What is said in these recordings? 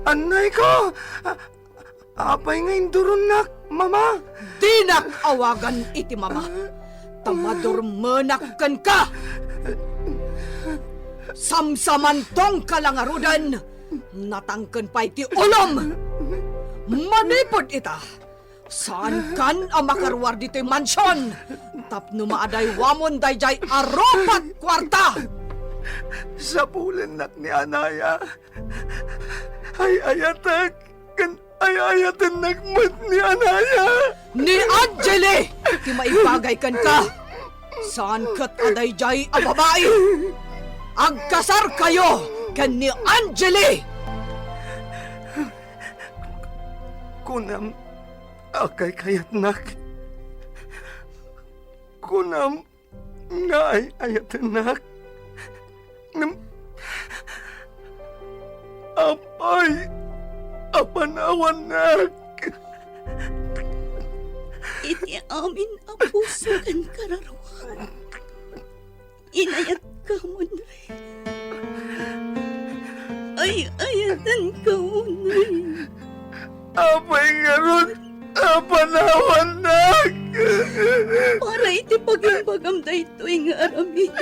Anay ko! Apay nga indurunak, mama! Dinak awagan iti mama. Tamadurmenakan ka! Samsamantong kalangarudan, natangken pa iti ulom! Manipod ita! Saan kan ang makarwar dito'y mansyon? Tapno maaday wamon dayjay aropat kwarta! Sa pulenak ni Anaya, ay ayatag, ay ayatan nagmat ni Anaya. Ni Angeli! Ti maibagay kan ka! Saan kat adayjay ang babae? Agkasar kayo kan ni Angeli! Kunam, akay kayatnak. Kunam, nga ay ayatanak. Apay, apanawanak. Iti amin ang puso kan kararuhan. Inayat ka mo na ay ayatan ka mo na Apay nga ron, apanawanak. para iti pagimbagam da ito'y nga aramid.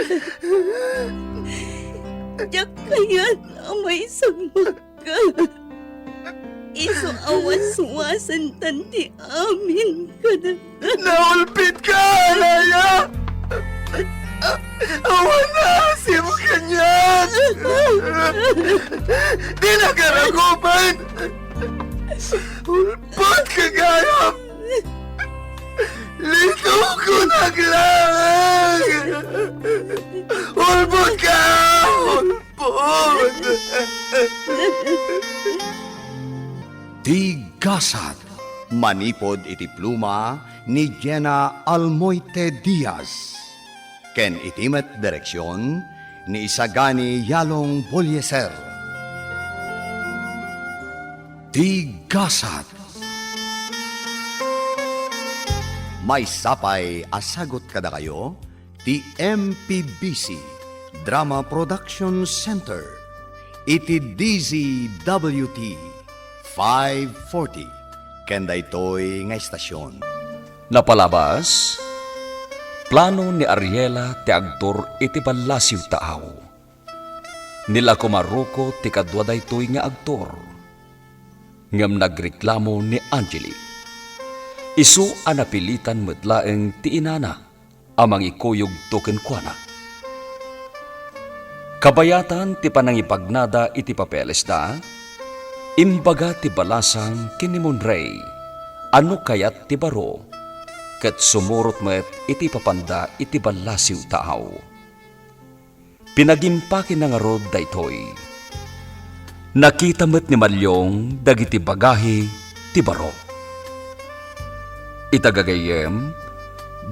Diyak kaya't amay sagmaka. Iso awas-wasan tanti amin ka na. Naulpit ka, Anaya! Awanasim ka niyan! Di na karagupan! Ulpot ka gayam! Lito ko naglang! Ulpot ka! Ulpot! Tigasat. Manipod iti pluma ni Jenna Almoite Diaz. Ken itimet direksyon ni Isagani Yalong Bolyeser. Tigasat. May sapay asagot kada kayo ti MPBC Drama Production Center iti DZWT 540 kenda ito'y nga istasyon. Napalabas, plano ni Ariela ti agtor iti balasiw taaw. Nila kumaruko ti kadwa daytoy nga agtor. Ngam nagreklamo ni Angeli. Isu anapilitan medlaeng ti inana amang ikuyog token kuana. Kabayatan ti panangipagnada iti papeles da, imbaga ti balasang kinimun Ray, ano kayat ti baro, ket sumurot met iti papanda iti balasiw taaw. Pinagimpakin na nga rod daytoy. Nakita met ni Malyong dagiti bagahi ti baro. Itagagayem,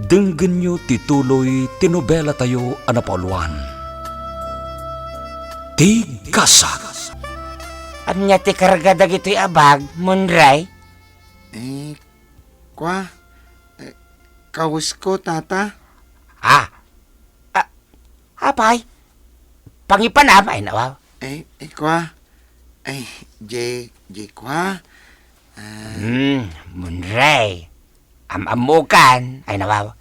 denggen nyo tituloy tinobela tayo anapauluan. Tigasat. Anya ti karga dagitoy abag, Munray? Kawus ko, tata. Apay? Pangipanam ay nawaw. Munray. Amamukan ay nawaw.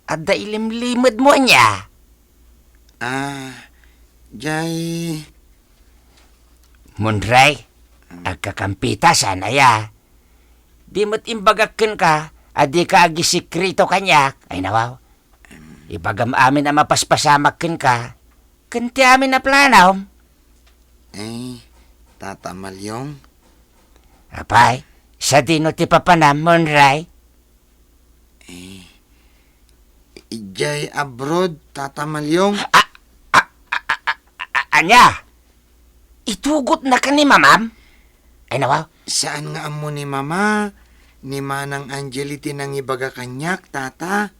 Adda ilimlimod mo niya. Munray, agkakampitasan aya. Di mo't imbagakin ka, adi ka agisikrito kanyak, ay nawaw. Ibagam amin na mapaspasamakin ka, kanti amin na planaw. Tata Malyong. Apay, sa dino ti papanam, Munray? Ijay abroad, Tata Malyong. Anya? Itugot na ka ni mamam? Ay nawaw. Saan nga amo ni mama? Ni Manang Angeli tinang ibaga kanyak, tata.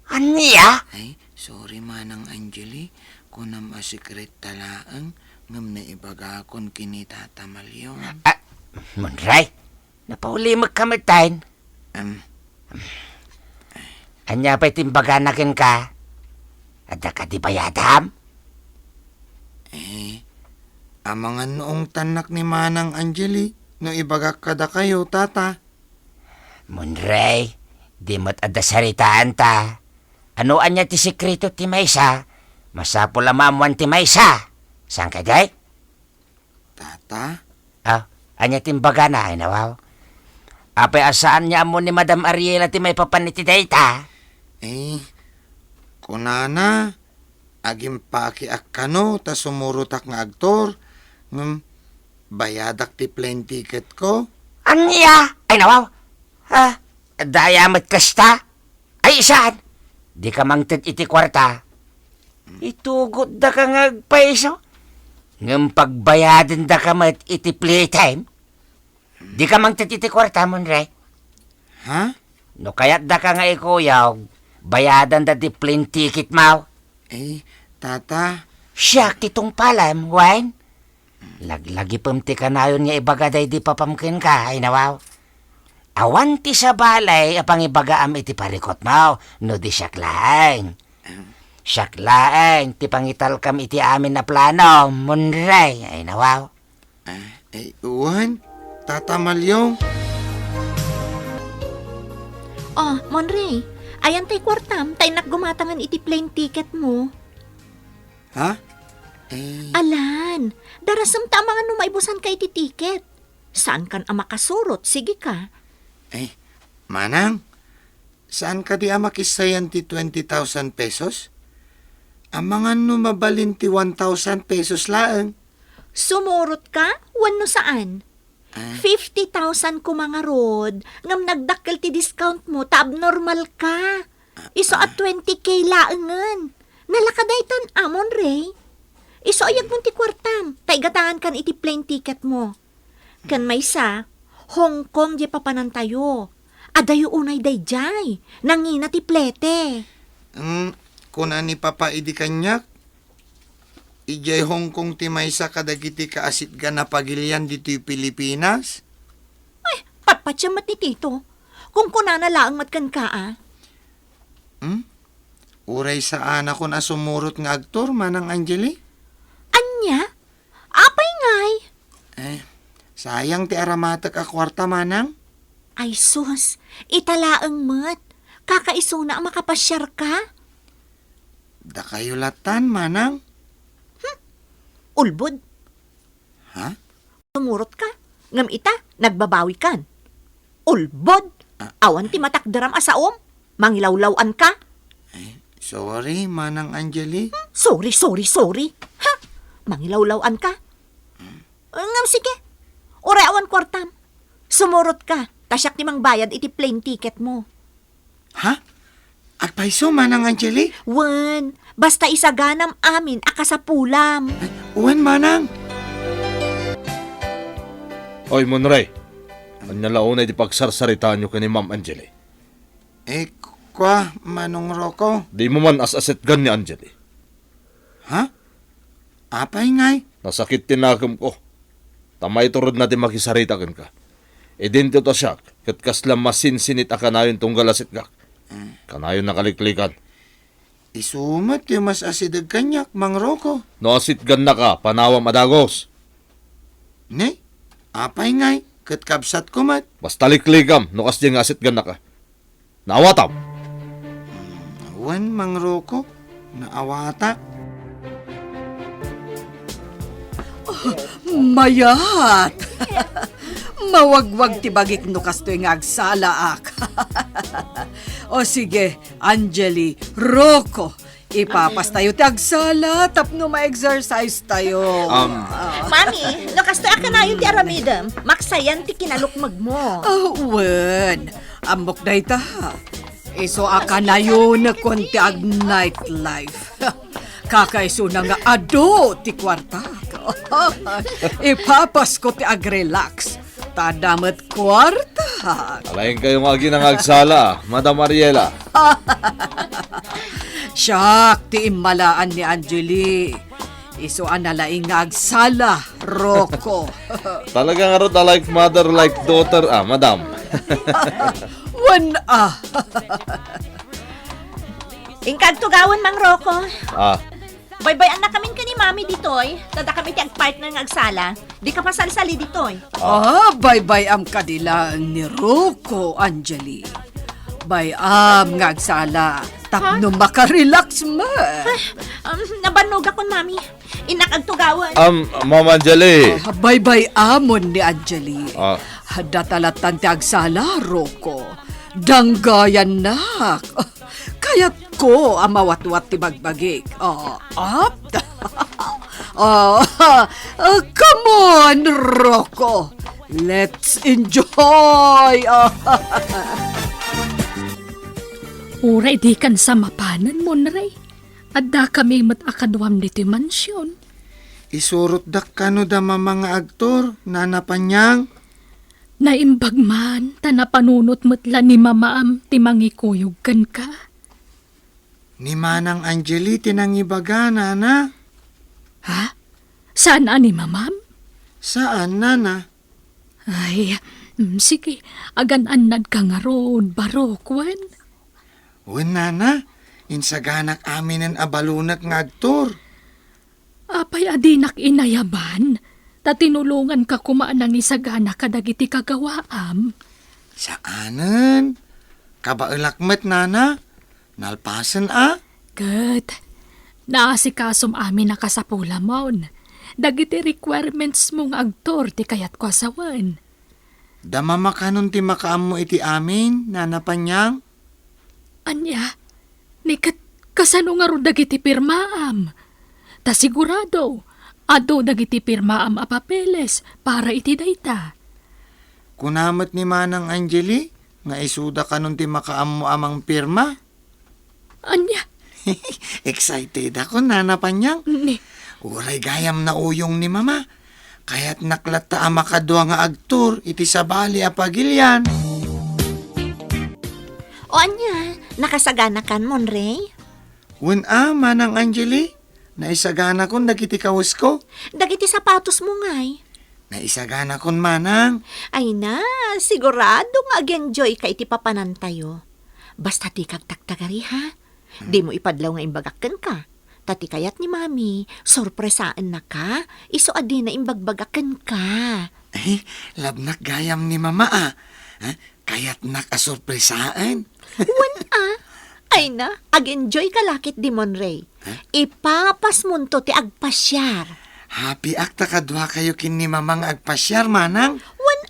Anya? Ay, sorry Manang Angeli. Kunam asikret talaang ngam na ibaga kon kini Tata Malyong. Munray, napaulimag kamatain. Anya pa'y timbaganakin ka? Ada ka di bayadam? Amangan noong tanak ni Manang Angeli, no ibagak kada kayo, tata. Munray, di mo't ada saritaan ta. Ano anya ti sekreto ti Maysa? Masapol amamuan ti Maysa. Saan ka day? Tata? Ah, anya timbaga na, ay nawaw. Apay asaan niya mo ni Madam Ariela ti may papaniti day ta? Eh, kunana, agim paki akano, ta sumurutak nga aktor, bayadak ti plane ticket ko. Anya? Ay nawaw. Ha? Dayamat kasta? Ay saan? Di ka mangtid iti kwarta. Itugot da ka nga agpaiso. Ngam pagbayadin da ka mat iti playtime. Di ka mangtid iti kwarta, Munray. Ha? No kayat da ka nga ikuyaw, bayadan da di plane ticket mo. Eh, tata, Siya kitong palam, wine. Laglagi pamti ka na yun nga ibagaday di papamkin ka, ay nawaw. Awan ti sa balay, apang ibagaam iti parikot mo, no di siyaklaeng. Siyaklaeng, ti pangital kam iti amin na plano, Munray, ay nawaw. uwan, tata Malyong. Oh, Monray, ayan tay kwartam, tay naggumatangan iti plane ticket mo. Ha? Alan, darasam ta mga numaibusan ka iti ticket. Saan kan ang makasurot? Sige ka. Manang, saan ka di amakisayan ti 20,000 pesos? Amangan no mabalin ti 1,000 pesos laeng. Sumurot ka? Wano saan? 50,000 ko mga rod. Ngam nagdakkel ti discount mo, ta abnormal ka. Iso at 20K laengan. Nalakadaytan amon, Ray. Iso ayag mo ti kwartam. Taigatangan kan iti plane ticket mo. Kan maysa, Hong Kong di papanantayo. Adayo unay dayjay. Nangina ti plete. Kuna ni Papa idi kanyak, ijay Hong Kong ti maysa kadagiti kaasit ga na pagilian dito Pilipinas? Patpatyamat ni Tito. Kung kunana laang matkan ka, ah. Uray sa anak ko na sumurot nga aktor, Manang Angeli? Anya? Apay ngay? Sayang ti aramatak a kwarta, Manang. Ay sus, italaang mat. Kakaiso na ang makapasyar ka. Da kayo latan, Manang. Ulbod. Ha? Sumurot ka. Ngam ita, nagbabawi kan. Ulbod. Awan ti matakdaram asaom. Mangilawlawan ka. Sorry, Manang Angeli. Sorry. Ha? Mangilawlawan ka. Ngam sige. Oreawan kwartam. Sumurot ka. Tasyak ni mang bayad iti plane ticket mo. Ha? Agpaiso, Manang Angeli? Wan, basta isaganam amin akasapulam. Uwan, Manang. Oy, Monray. Anya launay di pagsarsaritaan nyo kani Ma'am Angeli. Kwa, Manong Rocco. Di mo man as-aset gan ni Angeli. Ha? Apay ngay? Nasakit tinagam ko. Tamay turod natin makisarita kan ka. Idinto to siya, kat kaslam masinsinit a kanayon tunggal asit gak. Kanayon nakaliklikan. Isumat yung mas asidag kanyak, Mang Rocco. No asit gan na ka, panawam adagos. Ne? Apay ngay? Kat kabsat ko mat. Basta liklikam, no kas di nga asit gan na ka. Naawatam. Uwan, Mang Rocco. Naawata. Mayat! Mawagwag ti bagik no kastoy nga agsala ak. O sige, Angeli, Rocco, ipapas tayo ti agsala, tapno ma-exercise tayo. Mami, nakastoy ka na yun ti aramidam. Maksayan ti kinalukmag mo. Wen, ambok na ita. Iso aka na yun konti ag nightlife. Kakaiso na nga ado ti kwarta. Ipapas ko ti ag-relax. Tadamat kwarta. Alayin kayong agi ng agsala, Madam Ariela. Siyak, ti immalaan ni Angeli. Iso analaing nga agsala, Rocco. Talaga nga rin like mother, like daughter, Madam. Wan Ingkag tugawan, Mang Rocco. Bye-bye anak kamin ka ni Mami ditoy. Tada kami ti partner ng agsala. Di ka pasalsali ditoy. Bye-bye am kadila ni Rocco, Angeli. Bayam nga agsala. Tapno makarelax mo. Nabanog akong Mami. Inak agtugawan. Ma'am Anjali. Bye-bye amon ni Angeli. Ah. Datalatan ti agsala, Rocco. Danggayan nak. Kayat ko amawat-wat ti bagbagik. Up. Come on, Rocco. Let's enjoy. Uray di kan sa mapanan mo na ray. Adda kami matakadwam dito mansyon. Isurot dak kano da mga aktor, nanapanyang. Naimbag man, tanapanunot matla ni mamaam ti mangikuyog kan ka. Ni Manang Angeli tinangibaga, nana. Ha? Saan ani mamam? Saan, nana? Ay, sige, agan-anad ka nga roon, barokwen. Wen, nana, insaganak amin ang abalunak nga aktor. Apay adinak inayaban, ta tinulungan ka kumaan ng isagana kadagiti kagawaam. Saanan? Kabailakmet, nana? Nalpasan, Good. Naasikasom amin na kasapula maun. Dagiti requirements mong agtor ti kayat ko asawan. Dama makanon ti makaam mo iti amin, nanapanyang? Anya, nikat kasano nga ro dagiti pirmaam. Ta sigurado, ado dagiti pirmaam a papeles para iti dayta. Kunamat ni Manang Angeli, nga isuda kanon ti makaam mo amang pirma? Anya, Excited ako, nanapanyang. ni, Uray gayam na uyong ni mama. Kaya't naklata ang makadwa nga agtor, iti sabali apagilyan. O anya, nakasagana kan Monray? Wen Manang Angeli, naisagana kon dagiti kawas ko. Dagiti sapatos mo ngay. Naisagana kon manang. Ay na, sigurado nga ag-enjoy ka iti papanan tayo. Basta ti kagtaktagari ha. Di mo ipadlaw nga imbagakan ka. Tati kayat ni Mami, sorpresaan na ka. Iso adi na imbagbagakan ka. Labnak gayam ni mama Kaya't nakasurpresaan. Wan Ay na, ag-enjoy ka lakit di Monray. Ipapas munto ti agpasyar. Happy akta kadwa kayo kin ni mamang agpasyar, manang. Wan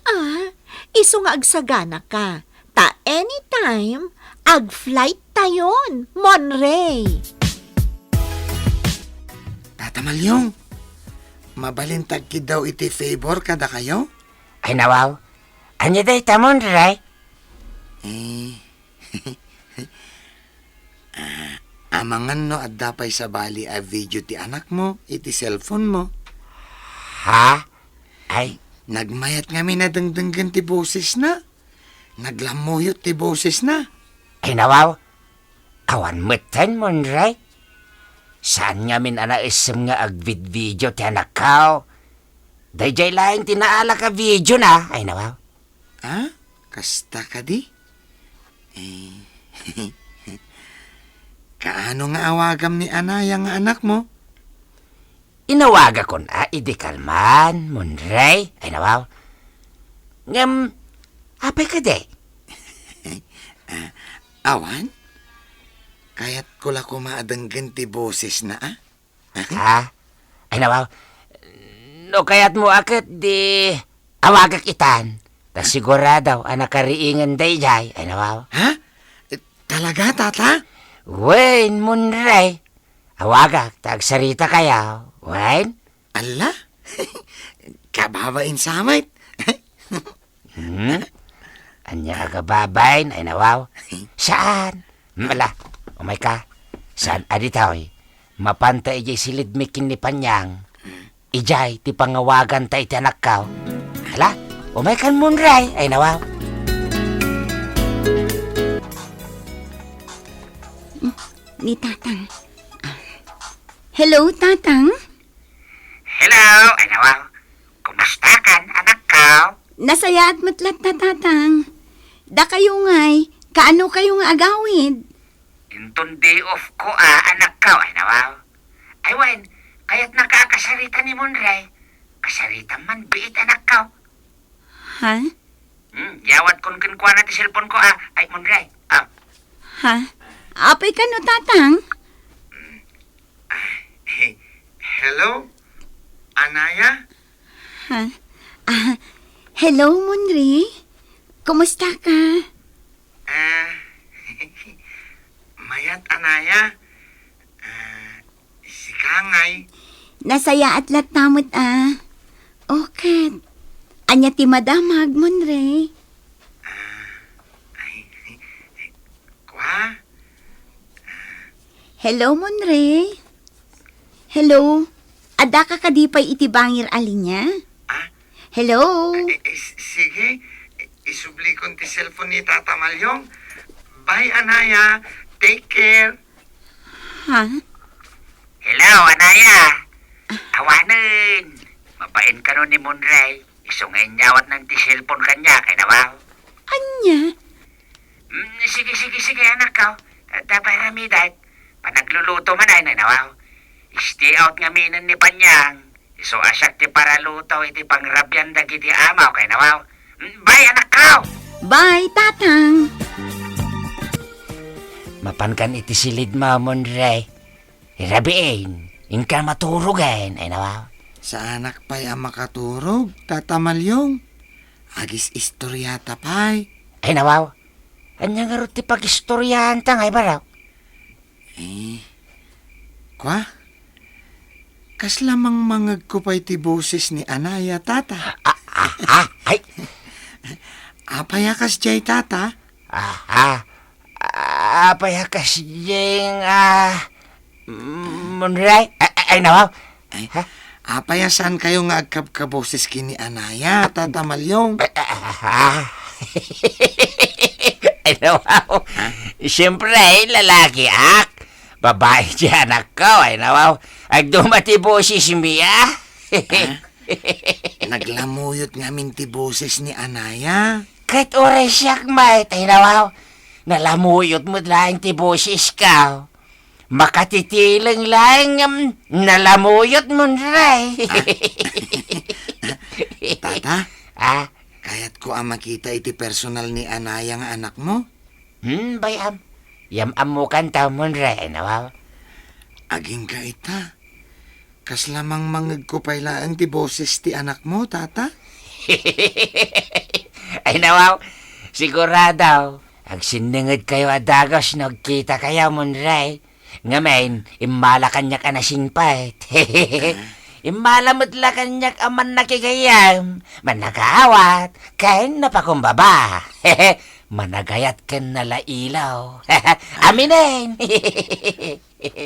iso nga agsagana ka. Ta anytime, ag-flight tayon, Monray. Tatamalyong, mabalintag ki daw iti favor kada kayo? Ay nawaw. Anya day tamon, Ray? Amangan no at dapay sa bali a video ti anak mo, iti cellphone mo. Ha? Ay, Nagmayat nga minadangdanggan ti boses na. Naglamuyot ti boses na. ay nawaw. Awan mutan mo, Ray? Saan nga min isem nga agvid-video ti anak kao? Dayjay laing tinaala ka video na. Ay nawaw. Kasta ka di? Kaano nga awagam ni Anaya nga anak mo? Inawaga ko na, idikalman, Monray. Ay nawaw. Ngam, apay ka de? Awan? Kaya't kula kumaadanggan ti boses na Ha? Ay nawaw. No kayat mo akit di awagak itan. Ta siguradaw anak kariingan dayjay. Ay nawaw. Ha? Talaga, tata? Wen, Monray. Awagak, tagsarita kayaw. Wen? Ala? Kababain samit? Anya ka babayin, ay nawaw. Saan? Mala, umay ka. Saan aditaw mapantay ijay silid mikin ni Panyang. Ijay, ti pangawagan tayo ti anak kao. Hala, umay kan Monray, ay nawaw. Ni Tatang. Hello, Tatang? Hello, ay nawaw. Kumusta kan, anak kao? Nasaya at matlat na, Tatang. Da kayo nga'y, kaano kayo nga agawid? Intun day off ko, anak kao, ay nawaw. Ay Ay, Wen, kaya't nakakasarita ni Monray. Kasarita man, biit anak ka. Ha? Yawat kon kinukuha na ti cellphone ko, Ay, Monray. Ha? Apay ka no, tatang? Hello? Anaya? Ha? Hello, Munri. Kumusta ka? Mayat Anaya? Si Kangay? Nasaya at latamot, Okay. Anya ti madamag, Munri. Kwa? Hello, Munri. Hello. Ada ka kadipay iti bangir alinya? Hello. Sige. Isubli ko ti cellphone ni Tata Malyong. Bye, Anaya. Take care. Ha? Hello, Anaya. Awanin. Mabain ka nun ni Monray. Isungay nyawat ng ti cellphone kanya, kay nawaw. Anya? Sige, anak ka. Tapay ramidat. Panagluluto man ay nawaw. Stay out nga minan ni Panyang. So asyak ti para luto iti pangrabyan dagiti amaw kay nawaw. Bye, anak ka! Bye, tatang. Mapankan iti silid mo, Monray. Irabiin, inka maturugan, ay nawaw. Sa anak pa'y ang makaturog, Tata Malyong. Agis istoryata pa'y. Ay nawaw, anya nga ro ti pag-istoryahan tang ay baraw. Kwa? Kas lamang mangag ko pa'y ti boses ni Anaya, Tata. Ay, Apayakas jay, Tata. Payakas yung, Monray. Ay nawaw. Apayasan kayo nga agkabkaboses kini Anaya, Tata Malyong. Ay nawaw. Siyempre, lalaki babae dyan ako, ay nawaw. Ag dumati boses miya. Naglamuyot nga ti boses ni Anaya. Kahit oras siyak, mate, ay nawaw. Nalamuyot mo lang ti boses ka. Makatitilang lang, nalamuyot mo rin. Tata, kaya't ko makita iti personal ni Anaya nga anak mo. Bayam. Yam mo kanta mo rin, nawaw. Aging ka ita. Kas lamang mangag ko pailaan ti boses ti anak mo, Tata. Ay nawaw, sigurado. Ag siningid kayo adagos, nagkita kayo mo rin. Ngamen, imala kanyak anasing pait. Imalamot la kanyak aman nakigayam. Managawat, kain napakumbaba. Managayat ken nala ilaw. Aminin.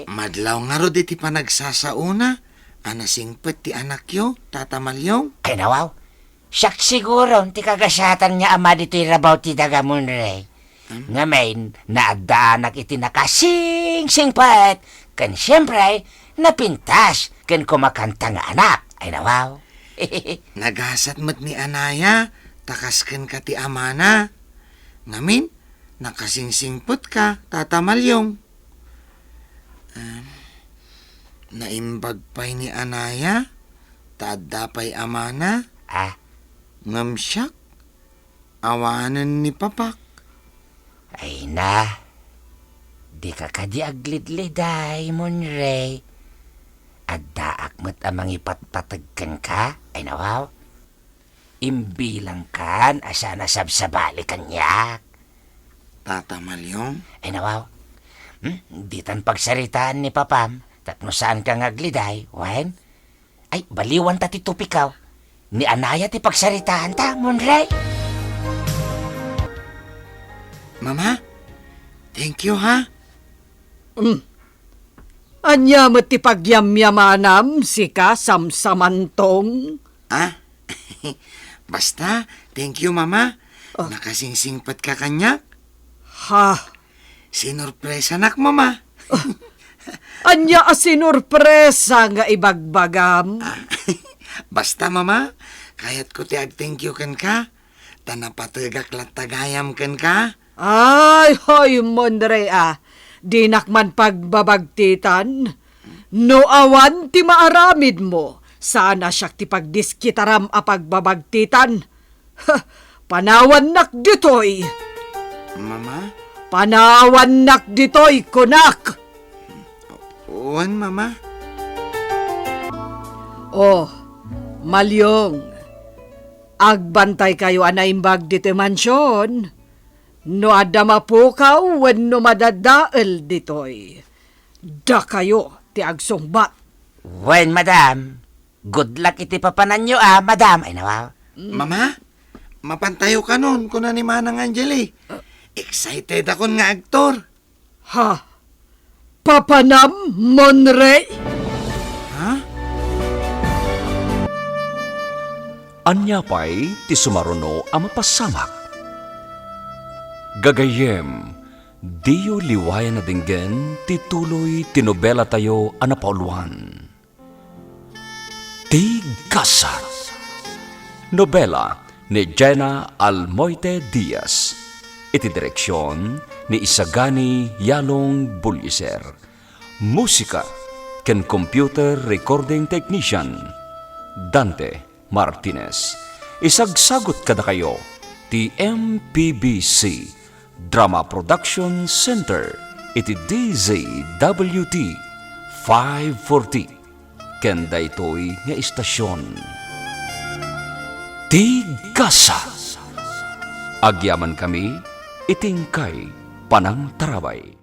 Madlaw nga ro di ti panagsasauna. Anasingpet ti anak yo, Tata Malyong. Ay nawaw, siyak siguro ti kagasatan nga ama dito irabaw ti dagamon re. Ngamen, naadaanak iti nakasing-sing pat. Kan siyempre, napintas kan kumakanta nga anak. Ay nawaw. Nagasat mat ni Anaya, takasken ka ti amana. Ngamin, nakasingsingput ka, Tata Malyong. Naimbag pa'y ni Anaya, tadapay amana. Ngamsyak, awanan ni Papak. Ay na, di ka kadi aglidliday, Monray. At daak mo't amang ipatpatagkan ka, ay nawaw. Imbilang kan, asa nasabsabali kanyak. Tata Malyong? Ay nawaw, di tan pagsaritaan ni Papam, tapno saan kang agliday, wen? Ay, baliwan ta ti tupikaw. Ni Anaya ti pagsaritaan ta, Monray. Mama, thank you ha. Anya mo ti pagyamyamanam, sika samsamantong. Basta, thank you mama. Nakasingsingpat ka kanyak. Ha? Sinurpresa nak mama. Anya asinurpresa nga ibagbagam. Basta mama, kayat ko ti ag-thank you kan ka. Tanapatagak latagayam kan ka. Ay, hoy, Monre Di nakman pagbabagtitan. No awan ti maaramid mo, sana siya ti pagdiskitaram a pagbabagtitan. Panawan nak ditoy. Mama? Panawan nak ditoy, kunak. Uwan, Mama? Oh, Malyong. Agbantay kayo anaimbag dito mansyon. No adama po ka, wenno madadael ditoy. Da kayo ti agsungbat. Wen, madam. Good luck iti papanan nyo, madam. Ay, nawaw. Mama? Mapantayo ka nun kung ni Manang Angeli. Excited ako nga aktor. Ha? Papanam, Monre? Ha? Anya pa'y ti sumaruno ang mapasamak. Gagayem, diyo liwayan na dinggen, tituloy tinobela tayo anapauluan. Tigasat. Nobela ni Jenna Almoite Diaz. Iti direksyon ni Isagani Yalong Bulliser. Musika ken computer recording technician Dante Martinez. Isagsagot kada kayo ti MPBC Drama Production Center iti DZWT 540 ken daytoy nga istasyon. Tigasa. Agyaman kami itingkay panang tarabay.